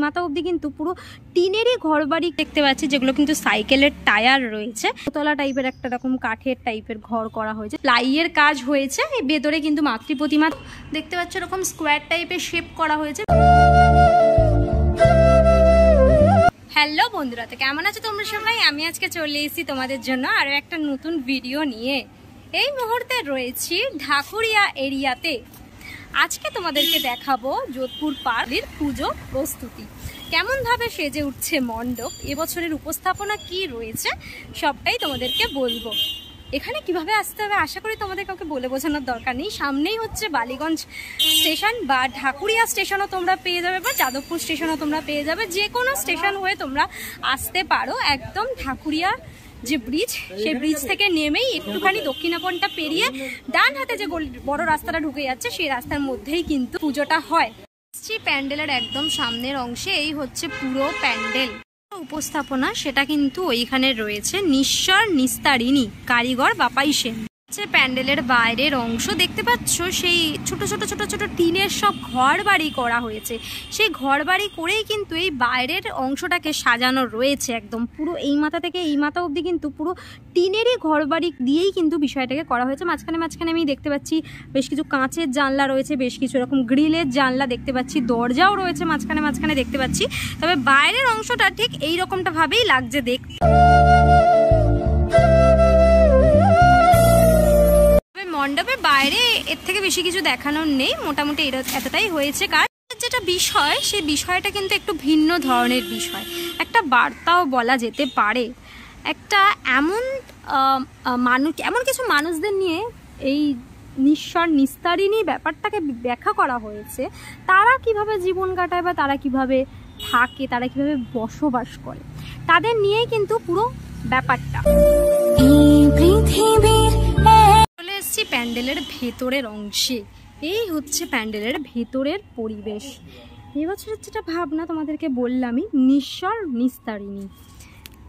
মাথা অবধি কিন্তু পুরো টিনেরই ঘর বাড়ি দেখতে পাচ্ছি, যেগুলো কিন্তু সাইকেলের টায়ার রয়েছে। দোতলা টাইপের একটা রকম কাঠের টাইপের ঘর করা হয়েছে, প্লাইয়ের কাজ হয়েছে। এই ভেতরে কিন্তু মাতৃ প্রতিমা দেখতে পাচ্ছ, এরকম স্কোয়ার টাইপের শেপ করা হয়েছে। হ্যালো বন্ধুরা, তো কেমন আছো তোমরা সবাই? আমি আজকে চলে এসেছি তোমাদের জন্য আরো একটা নতুন ভিডিও নিয়ে। এই মুহূর্তে রয়েছি ঢাকুরিয়া এরিয়াতে। আজকে তোমাদেরকে দেখাবো যোধপুর পার্কের পুজো প্রস্তুতি, কেমন ভাবে সেজে উঠছে মণ্ডপ, এবছরের উপস্থাপনা কি রয়েছে সবটাই তোমাদেরকে বলবো। এখানে কিভাবে আসতে হবে আশা করি তোমাদের কাউকে বলে বোঝানোর দরকার নেই। সামনেই হচ্ছে বালিগঞ্জ স্টেশন বা ঢাকুরিয়া স্টেশনও তোমরা পেয়ে যাবে, বা যাদবপুর স্টেশনও তোমরা পেয়ে যাবে। যে কোনো স্টেশন হয়ে তোমরা আসতে পারো। একদম ঢাকুরিয়া যে ব্রিজ, সেই ব্রিজ থেকে নেমেই একটুখানি দক্ষিণাপনটা পেরিয়ে ডান হাতে যে বড় রাস্তাটা ঢুকে যাচ্ছে, সেই রাস্তার মধ্যেই কিন্তু পুজোটা হয়। প্যান্ডেলের একদম সামনের অংশে এই হচ্ছে পুরো প্যান্ডেল। উপস্থাপনা সেটা কিন্তু ওইখানে রয়েছে নিঃস্বর নিস্তারিণী কারিগর বাপাই সেন। প্যান্ডেলের বাইরের অংশ দেখতে পাচ্ছ, সেই ছোট ছোট ছোট ছোট টিনের সব ঘর বাড়ি করা হয়েছে। সেই ঘর বাড়ি করেই কিন্তু এই বাইরের অংশটাকে সাজানো রয়েছে। একদম পুরো এই মাথা থেকে এই মাথা অবধি কিন্তু পুরো টিনেরই ঘর বাড়ি দিয়েই কিন্তু বিষয়টাকে করা হয়েছে। মাঝখানে মাঝখানে আমি দেখতে পাচ্ছি বেশ কিছু কাঁচের জানলা রয়েছে, বেশ কিছু এরকম গ্রিলের জানলা দেখতে পাচ্ছি, দরজাও রয়েছে মাঝখানে মাঝখানে দেখতে পাচ্ছি। তবে বাইরের অংশটা ঠিক এই রকমটা ভাবেই লাগছে দেখতে। মণ্ডপের বাইরে এর থেকে বেশি কিছু দেখানোর নেই, মোটামুটি এতটাই হয়েছে কাজ। যেটা বিষয়, সেই বিষয়টা কিন্তু একটু ভিন্ন ধরনের বিষয়, একটা বার্তাও বলা যেতে পারে। একটা এমন কিছু মানুষদের নিয়ে এই নিঃস্বর নিস্তারিণী ব্যাপারটাকে ব্যাখ্যা করা হয়েছে। তারা কিভাবে জীবন কাটায় বা তারা কিভাবে থাকে, তারা কিভাবে বসবাস করে, তাদের নিয়েই কিন্তু পুরো ব্যাপারটা। চলে এসেছি প্যান্ডেলের ভেতরের অংশে। এই হচ্ছে প্যান্ডেলের ভেতরের পরিবেশ। এবছরের যেটা ভাবনা তোমাদেরকে বললামই, নিঃস্বর নিস্তারিণী।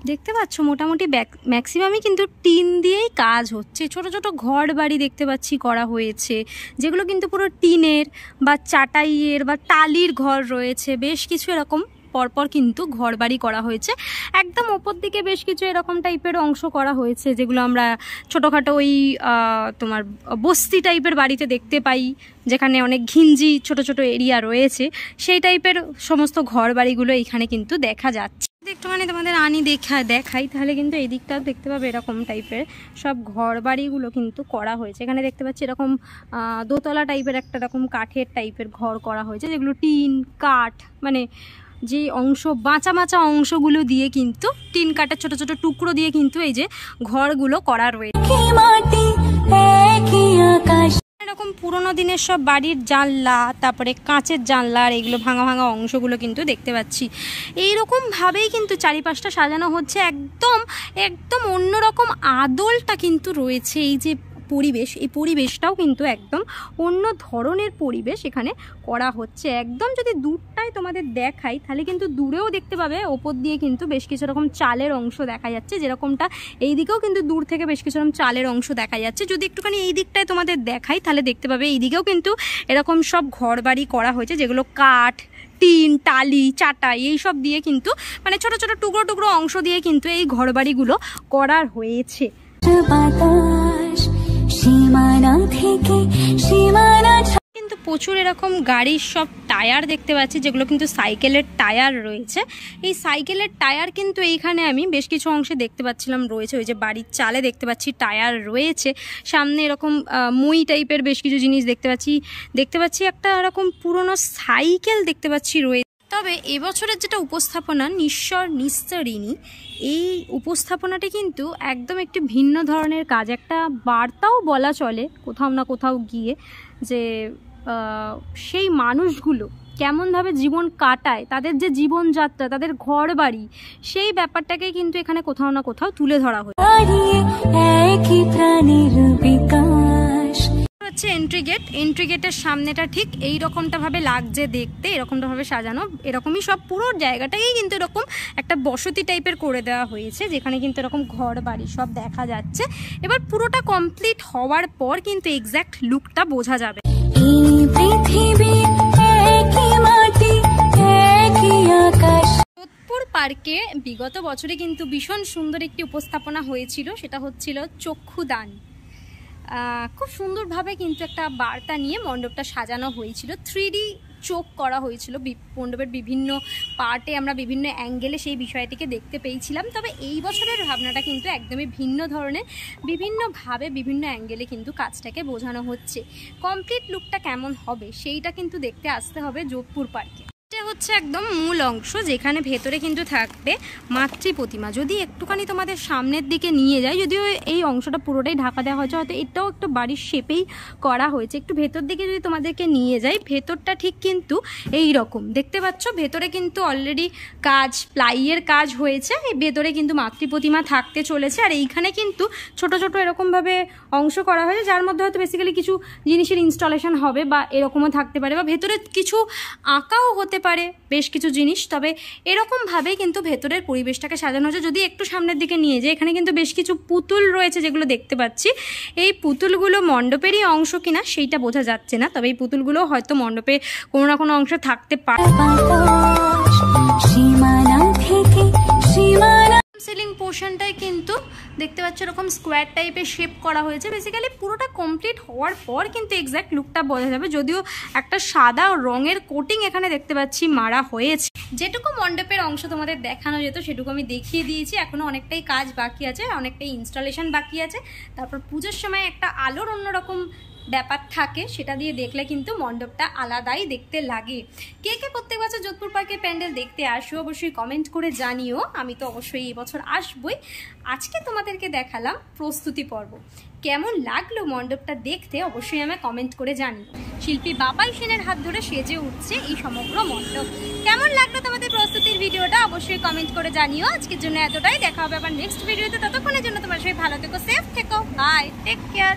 দেখতে পাচ্ছ মোটামুটি ম্যাক্সিমামই কিন্তু টিন দিয়েই কাজ হচ্ছে। ছোট ছোট ঘর বাড়ি দেখতে পাচ্ছি করা হয়েছে, যেগুলো কিন্তু পুরো টিনের বা চাটাইয়ের বা টালির ঘর রয়েছে। বেশ কিছু এরকম পরপর কিন্তু ঘর বাড়ি করা হয়েছে। একদম ওপর দিকে বেশ কিছু এরকম টাইপের অংশ করা হয়েছে, যেগুলো আমরা ছোটোখাটো ওই তোমার বস্তি টাইপের বাড়িতে দেখতে পাই, যেখানে অনেক ঘিঞ্জি ছোট ছোট এরিয়া রয়েছে। সেই টাইপের সমস্ত ঘর বাড়িগুলো এইখানে কিন্তু দেখা যাচ্ছে। একটুখানি তোমাদের দেখাই, তাহলে কিন্তু এই দিকটাও দেখতে পাবে এরকম টাইপের সব ঘর বাড়িগুলো কিন্তু করা হয়েছে। এখানে দেখতে পাচ্ছি এরকম দোতলা টাইপের একটা রকম কাঠের টাইপের ঘর করা হয়েছে, যেগুলো টিন কাঠ মানে যে অংশ বাঁচা বাঁচা অংশগুলো দিয়ে কিন্তু টিন কাঠের ছোট ছোট টুকরো দিয়ে কিন্তু এই যে ঘরগুলো করা রয়েছে। এরকম পুরোনো দিনের সব বাড়ির জানলা, তারপরে কাঁচের জানলা, আর এগুলো ভাঙা ভাঙা অংশগুলো কিন্তু দেখতে পাচ্ছি। এইরকম ভাবেই কিন্তু চারিপাশটা সাজানো হচ্ছে। একদম একদম অন্যরকম আদলটা কিন্তু রয়েছে। এই যে পরিবেশ, এই পরিবেশটাও কিন্তু একদম অন্য ধরনের পরিবেশ এখানে করা হচ্ছে। একদম যদি দূরটায় তোমাদের দেখাই, তাহলে কিন্তু দূরেও দেখতে পাবে ওপর দিয়ে কিন্তু বেশ কিছু রকম চালের অংশ দেখা যাচ্ছে, যেরকমটা এই দিকেও কিন্তু দূর থেকে বেশ কিছু রকম চালের অংশ দেখা যাচ্ছে। যদি একটুখানি এই দিকটায় তোমাদের দেখাই, তাহলে দেখতে পাবে এই দিকেও কিন্তু এরকম সব ঘর বাড়ি করা হয়েছে, যেগুলো কাঠ টিন টালি চাটাই এইসব দিয়ে কিন্তু মানে ছোট ছোট টুকরো টুকরো অংশ দিয়ে কিন্তু এই ঘর বাড়িগুলো করা হয়েছে। কিন্তু প্রচুর এরকম গাড়ির সব টায়ার দেখতে পাচ্ছি, যেগুলো কিন্তু সাইকেলের টায়ার রয়েছে। এই সাইকেলের টায়ার কিন্তু এইখানে আমি বেশ কিছু অংশে দেখতে পাচ্ছিলাম রয়েছে। ওই যে বাড়ির চালে দেখতে পাচ্ছি টায়ার রয়েছে। সামনে এরকম মই টাইপের বেশ কিছু জিনিস দেখতে পাচ্ছি একটা এরকম পুরনো সাইকেল দেখতে পাচ্ছি রয়েছে। তবে এবছরের যেটা উপস্থাপনা নিঃস্বর নিস্তারিণী, এই উপস্থাপনাটি কিন্তু একদম একটি ভিন্ন ধরনের কাজ। একটা বার্তাও বলা চলে কোথাও না কোথাও গিয়ে, যে সেই মানুষগুলো কেমনভাবে জীবন কাটায়, তাদের যে জীবনযাত্রা, তাদের ঘর বাড়ি, সেই ব্যাপারটাকে কিন্তু এখানে কোথাও না কোথাও তুলে ধরা হয়েছে। হচ্ছে এন্ট্রি গেটের সামনেটা ঠিক এই রকমটা ভাবে লাগছে দেখতে, এরকমটা ভাবে সাজানো। এরকমই সব পুরো জায়গাটাকেই কিন্তু এরকম একটা বসতি টাইপের করে দেওয়া হয়েছে, যেখানে কিন্তু এরকম ঘর বাড়ি সব দেখা যাচ্ছে। এবার পুরোটা কমপ্লিট হওয়ার পর কিন্তু এক্স্যাক্ট লুকটা বোঝা যাবে। পার্কে বিগত বছরে কিন্তু ভীষণ সুন্দর একটি উপস্থাপনা হয়েছিল, সেটা হচ্ছিল চক্ষুদান। খুব সুন্দরভাবে কিন্তু একটা বার্তা নিয়ে মণ্ডপটা সাজানো হয়েছিল, 3D চোখ করা হয়েছিল মণ্ডপের বিভিন্ন পার্টে, আমরা বিভিন্ন অ্যাঙ্গেলে সেই বিষয়টিকে দেখতে পেয়েছিলাম। তবে এই বছরের ভাবনাটা কিন্তু একদমই ভিন্ন ধরনের, বিভিন্নভাবে বিভিন্ন অ্যাঙ্গেলে কিন্তু কাজটাকে বোঝানো হচ্ছে। কমপ্লিট লুকটা কেমন হবে সেইটা কিন্তু দেখতে আসতে হবে যোধপুর পার্কে। এটা হচ্ছে একদম মূল অংশ, যেখানে ভেতরে কিন্তু থাকবে মাতৃ প্রতিমা। যদি একটুখানি তোমাদের সামনের দিকে নিয়ে যায়, যদিও এই অংশটা পুরোটাই ঢাকা দেওয়া হয়েছে, হয়তো এটাও একটু বাড়ির শেপেই করা হয়েছে। একটু ভেতর দিকে যদি তোমাদেরকে নিয়ে যাই, ভেতরটা ঠিক কিন্তু এই রকম দেখতে পাচ্ছ। ভেতরে কিন্তু অলরেডি কাজ, প্লাইয়ের কাজ হয়েছে। এই ভেতরে কিন্তু মাতৃ প্রতিমা থাকতে চলেছে। আর এইখানে কিন্তু ছোট ছোট এরকমভাবে অংশ করা হয়েছে, যার মধ্যে হয়তো বেসিক্যালি কিছু জিনিসের ইনস্টলেশন হবে, বা এরকমও থাকতে পারে, বা ভেতরে কিছু আঁকাও হতে পারে বেশ কিছু জিনিস। তবে এরকমভাবেই কিন্তু ভেতরের পরিবেশটাকে সাজানো হয়েছে। যদি একটু সামনের দিকে নিয়ে যায়, এখানে কিন্তু বেশ কিছু পুতুল রয়েছে যেগুলো দেখতে পাচ্ছি। এই পুতুলগুলো মণ্ডপেরই অংশ কিনা সেইটা বোঝা যাচ্ছে না, তবে এই পুতুলগুলো হয়তো মণ্ডপে কোনো না কোনো অংশে থাকতে পারে। সিলিং পোর্শনটাই কিন্তু দেখতে পাচ্ছ এরকম স্কোয়ার টাইপের শেপ করা হয়েছে। বেসিক্যালি পুরোটা কমপ্লিট হওয়ার পর কিন্তু এক্স্যাক্ট লুকটা বোঝা যাবে, যদিও একটা সাদা রঙের কোটিং এখানে দেখতে পাচ্ছি মারা হয়েছে। যেটুকু মণ্ডপের অংশ তোমাদের দেখানো যেত সেটুকু আমি দেখিয়ে দিয়েছি। এখনো অনেকটাই কাজ বাকি আছে, অনেকটাই ইনস্টলেশন বাকি আছে। তারপর পুজোর সময় একটা আলোর অন্যরকম ব্যাপার থাকে, সেটা দিয়ে দেখলে কিন্তু মণ্ডপটা আলাদাই দেখতে লাগে। কে কে প্রত্যেক বছর যোধপুর পার্কের প্যান্ডেল দেখতে আসো অবশ্যই কমেন্ট করে জানিও। আমি তো অবশ্যই এই বছর আসবই। আজকে তোমাদেরকে দেখালাম প্রস্তুতি পর্ব। কেমন লাগলো মণ্ডপটা দেখতে অবশ্যই আমায় কমেন্ট করে জানিও। শিল্পী বাপাই সেনের হাত ধরে সেজে উঠছে এই সমগ্র মণ্ডপ। কেমন লাগলো তোমাদের প্রস্তুতির ভিডিওটা অবশ্যই কমেন্ট করে জানিও। আজকের জন্য এতটাই, দেখা হবে আবার নেক্সট ভিডিওতে। ততক্ষণের জন্য তোমার সবাই ভালো থেকো, সেফ থেকো, বাই, টেক কেয়ার।